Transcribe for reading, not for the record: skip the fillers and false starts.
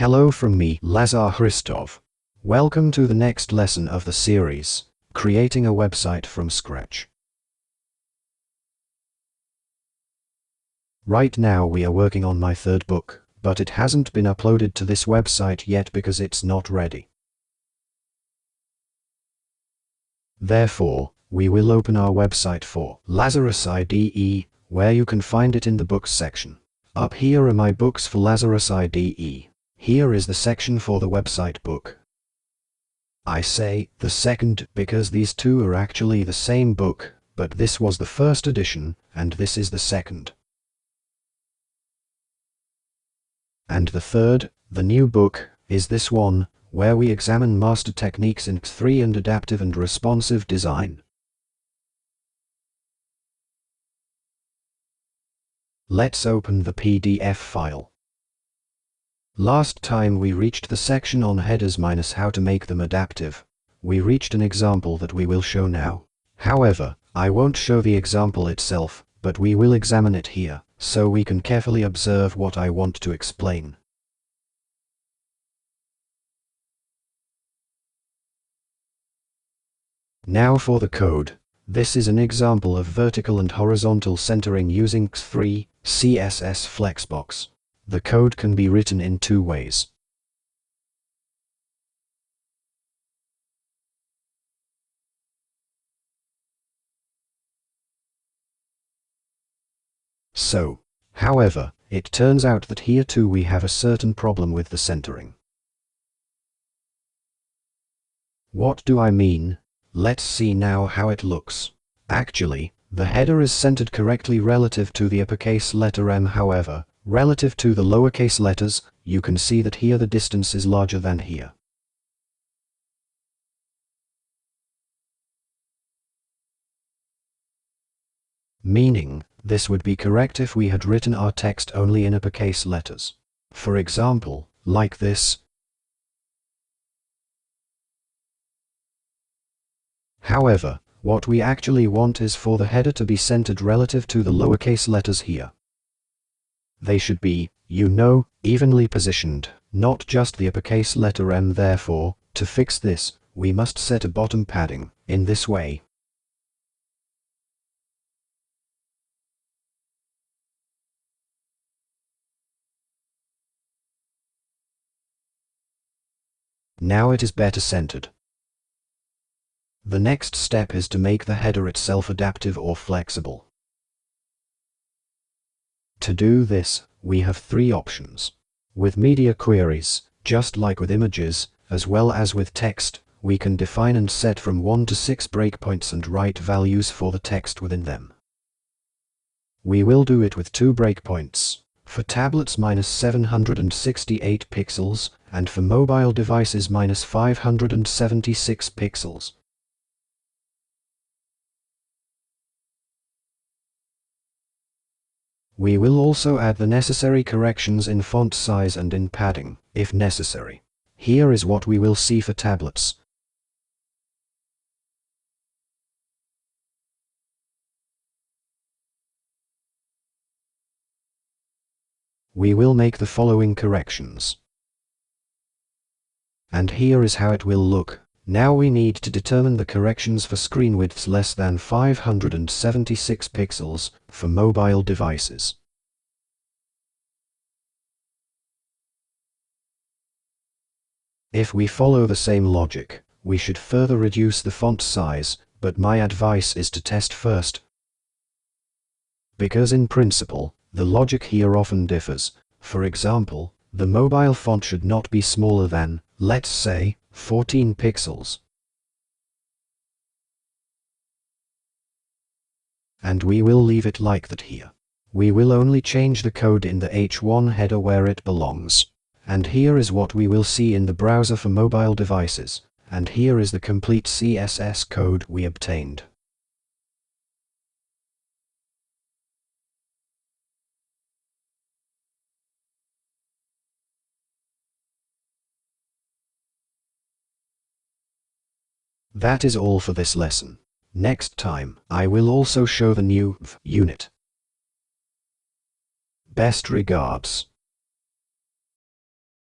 Hello from me, Lazar Hristov. Welcome to the next lesson of the series, Creating a Website from Scratch. Right now we are working on my third book, but it hasn't been uploaded to this website yet because it's not ready. Therefore, we will open our website for Lazarus IDE, where you can find it in the Books section. Up here are my books for Lazarus IDE. Here is the section for the website book. I say the second because these two are actually the same book, but this was the first edition, and this is the second. And the third, the new book, is this one, where we examine master techniques in X3 and adaptive and responsive design. Let's open the PDF file. Last time we reached the section on headers minus how to make them adaptive. We reached an example that we will show now. However, I won't show the example itself, but we will examine it here, so we can carefully observe what I want to explain. Now for the code. This is an example of vertical and horizontal centering using X3 CSS Flexbox. The code can be written in two ways. However, it turns out that here too we have a certain problem with the centering. What do I mean? Let's see now how it looks. Actually, the header is centered correctly relative to the uppercase letter M. However, relative to the lowercase letters, you can see that here the distance is larger than here. Meaning, this would be correct if we had written our text only in uppercase letters. For example, like this. However, what we actually want is for the header to be centered relative to the lowercase letters here. They should be, evenly positioned, not just the uppercase letter M. Therefore, to fix this, we must set a bottom padding, in this way. Now it is better centered. The next step is to make the header itself adaptive or flexible. To do this, we have three options. With media queries, just like with images, as well as with text, we can define and set from 1 to 6 breakpoints and write values for the text within them. We will do it with 2 breakpoints. For tablets -768 pixels, and for mobile devices -576 pixels. We will also add the necessary corrections in font size and in padding, if necessary. Here is what we will see for tablets. We will make the following corrections. And here is how it will look. Now we need to determine the corrections for screen widths less than 576 pixels for mobile devices. If we follow the same logic, we should further reduce the font size, but my advice is to test first. Because in principle, the logic here often differs. For example, the mobile font should not be smaller than, let's say, 14 pixels. And we will leave it like that here. We will only change the code in the H1 header where it belongs. And here is what we will see in the browser for mobile devices. And here is the complete CSS code we obtained. That is all for this lesson. Next time, I will also show the new unit. Best regards.